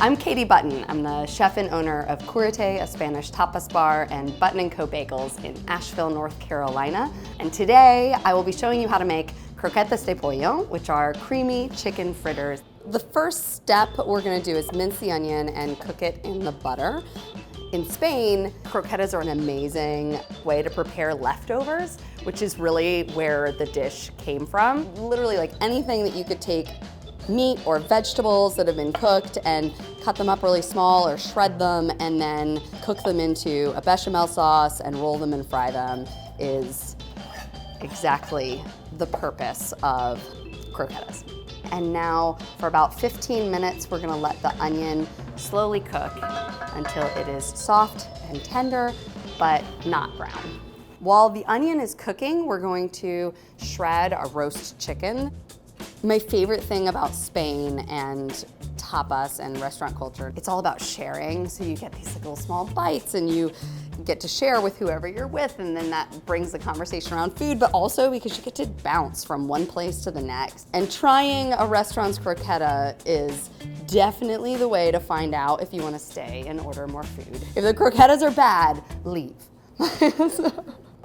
I'm Katie Button. I'm the chef and owner of Cúrate, a Spanish tapas bar, and Button & Co. Bagels in Asheville, North Carolina. And today I will be showing you how to make croquetas de pollo, which are creamy chicken fritters. The first step we're gonna do is mince the onion and cook it in the butter. In Spain, croquetas are an amazing way to prepare leftovers, which is really where the dish came from. Literally like anything that you could take meat or vegetables that have been cooked and cut them up really small or shred them and then cook them into a bechamel sauce and roll them and fry them is exactly the purpose of croquetas. And now for about 15 minutes, we're gonna let the onion slowly cook until it is soft and tender, but not brown. While the onion is cooking, we're going to shred a roast chicken. My favorite thing about Spain and tapas and restaurant culture, it's all about sharing. So you get these like little small bites and you get to share with whoever you're with, and then that brings the conversation around food, but also because you get to bounce from one place to the next. And trying a restaurant's croqueta is definitely the way to find out if you want to stay and order more food. If the croquetas are bad, leave.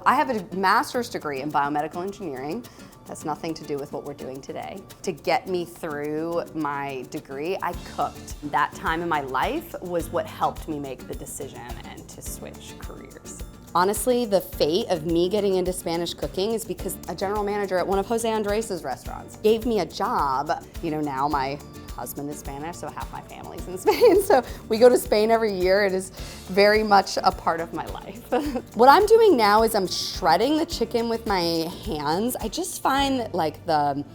I have a master's degree in biomedical engineering. That's nothing to do with what we're doing today. To get me through my degree, I cooked. That time in my life was what helped me make the decision and to switch careers. Honestly, the fate of me getting into Spanish cooking is because a general manager at one of Jose Andres' restaurants gave me a job. You know, now my husband is Spanish, so half my family's in Spain. So we go to Spain every year. It is very much a part of my life. What I'm doing now is I'm shredding the chicken with my hands. I just find that like the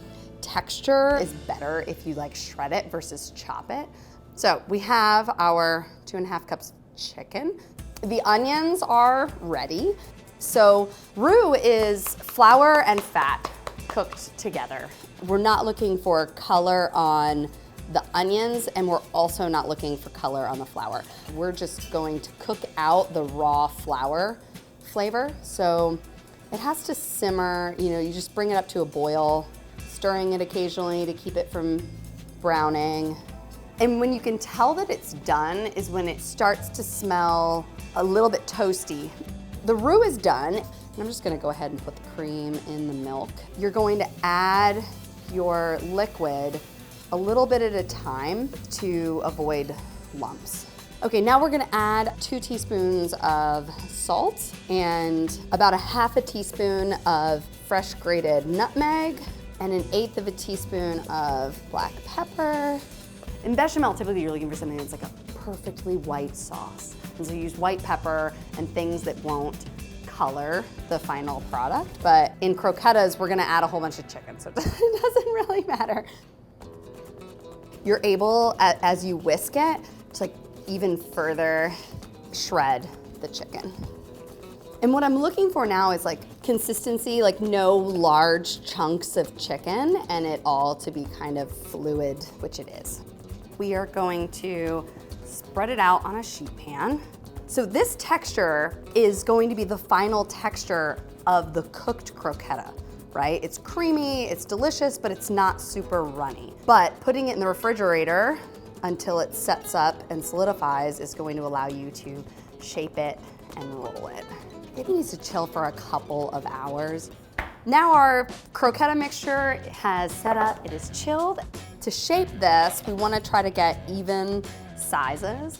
texture is better if you like shred it versus chop it. So we have our 2.5 cups of chicken. The onions are ready. So roux is flour and fat cooked together. We're not looking for color on the onions, and we're also not looking for color on the flour. We're just going to cook out the raw flour flavor. So it has to simmer, you know, you just bring it up to a boil, stirring it occasionally to keep it from browning. And when you can tell that it's done is when it starts to smell a little bit toasty. The roux is done. And I'm just gonna go ahead and put the cream in the milk. You're going to add your liquid a little bit at a time to avoid lumps. Okay, now we're gonna add 2 teaspoons of salt and about 1/2 teaspoon of fresh grated nutmeg and 1/8 of a teaspoon of black pepper. In bechamel, typically you're looking for something that's like a perfectly white sauce. And so you use white pepper and things that won't color the final product. But in croquetas, we're gonna add a whole bunch of chicken, so it doesn't really matter. You're able, as you whisk it, to like even further shred the chicken. And what I'm looking for now is like consistency, like no large chunks of chicken, and it all to be kind of fluid, which it is. We are going to spread it out on a sheet pan. So this texture is going to be the final texture of the cooked croqueta, right? It's creamy, it's delicious, but it's not super runny. But putting it in the refrigerator until it sets up and solidifies is going to allow you to shape it and roll it. It needs to chill for a couple of hours. Now our croqueta mixture has set up, it is chilled. To shape this, we want to try to get even sizes.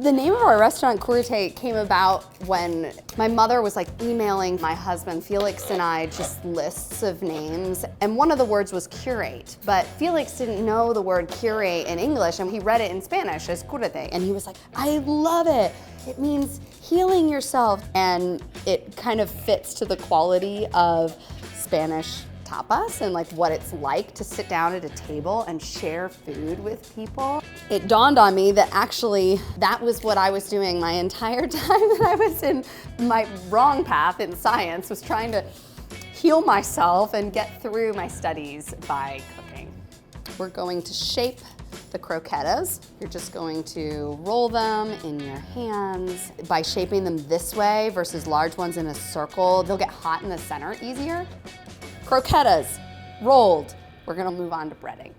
The name of our restaurant, Cúrate, came about when my mother was like emailing my husband, Felix, and I just lists of names, and one of the words was curate, but Felix didn't know the word curate in English, and he read it in Spanish as Cúrate, and he was like, I love it. It means healing yourself, and it kind of fits to the quality of Spanish tapas and like what it's like to sit down at a table and share food with people. It dawned on me that actually that was what I was doing my entire time that I was in my wrong path in science, was trying to heal myself and get through my studies by cooking. We're going to shape the croquetas. You're just going to roll them in your hands. By shaping them this way versus large ones in a circle, they'll get hot in the center easier. Croquetas, rolled. We're gonna move on to breading.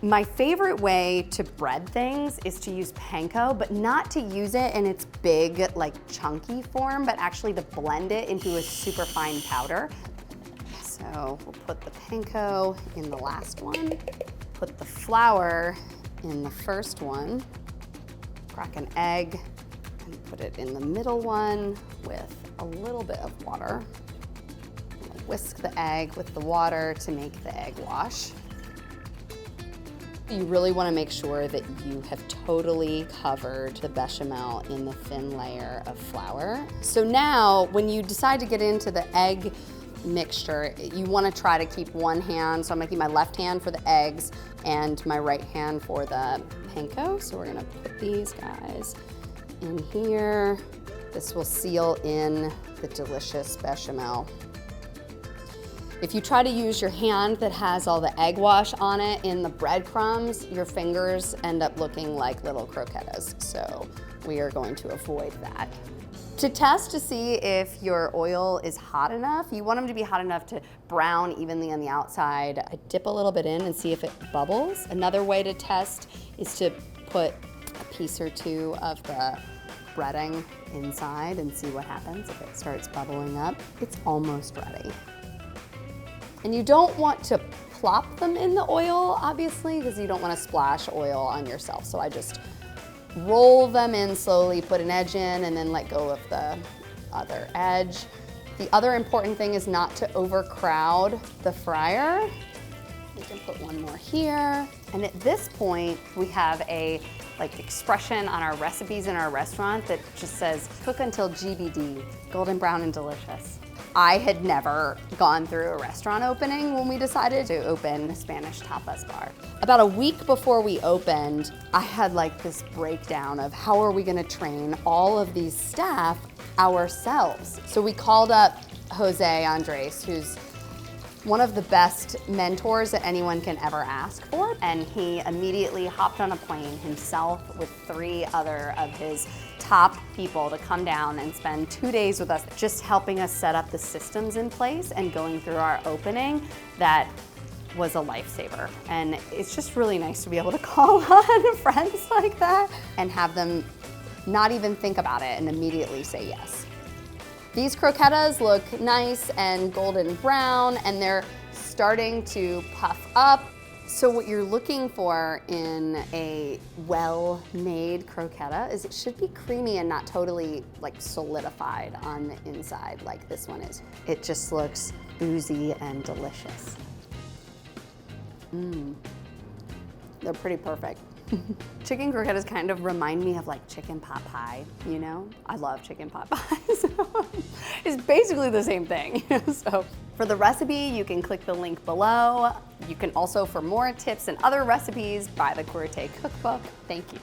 My favorite way to bread things is to use panko, but not to use it in its big, like chunky form, but actually to blend it into a super fine powder. So we'll put the panko in the last one, put the flour in the first one, crack an egg, and put it in the middle one with a little bit of water. Whisk the egg with the water to make the egg wash. You really want to make sure that you have totally covered the bechamel in the thin layer of flour. So now, when you decide to get into the egg mixture, you want to try to keep one hand, so I'm making my left hand for the eggs and my right hand for the panko. So we're going to put these guys in here. This will seal in the delicious bechamel. If you try to use your hand that has all the egg wash on it in the breadcrumbs, your fingers end up looking like little croquetas. So we are going to avoid that. To test to see if your oil is hot enough, you want them to be hot enough to brown evenly on the outside. I dip a little bit in and see if it bubbles. Another way to test is to put a piece or two of the breading inside and see what happens. If it starts bubbling up, it's almost ready. And you don't want to plop them in the oil, obviously, because you don't want to splash oil on yourself. So I just roll them in slowly, put an edge in, and then let go of the other edge. The other important thing is not to overcrowd the fryer. We can put one more here. And at this point, we have a expression on our recipes in our restaurant that just says, cook until GBD, golden brown and delicious. I had never gone through a restaurant opening when we decided to open a Spanish tapas bar. About a week before we opened, I had this breakdown of how are we gonna train all of these staff ourselves. So we called up Jose Andres, who's one of the best mentors that anyone can ever ask for. And he immediately hopped on a plane himself with 3 other of his top people to come down and spend 2 days with us, just helping us set up the systems in place and going through our opening. That was a lifesaver. And it's just really nice to be able to call on friends like that and have them not even think about it and immediately say yes. These croquetas look nice and golden brown, and they're starting to puff up. So what you're looking for in a well-made croqueta is it should be creamy and not totally solidified on the inside like this one is. It just looks oozy and delicious. They're pretty perfect. Chicken croquetas kind of remind me of chicken pot pie, you know? I love chicken pot pie, so it's basically the same thing. So for the recipe, you can click the link below. You can also, for more tips and other recipes, buy the Cúrate cookbook. Thank you.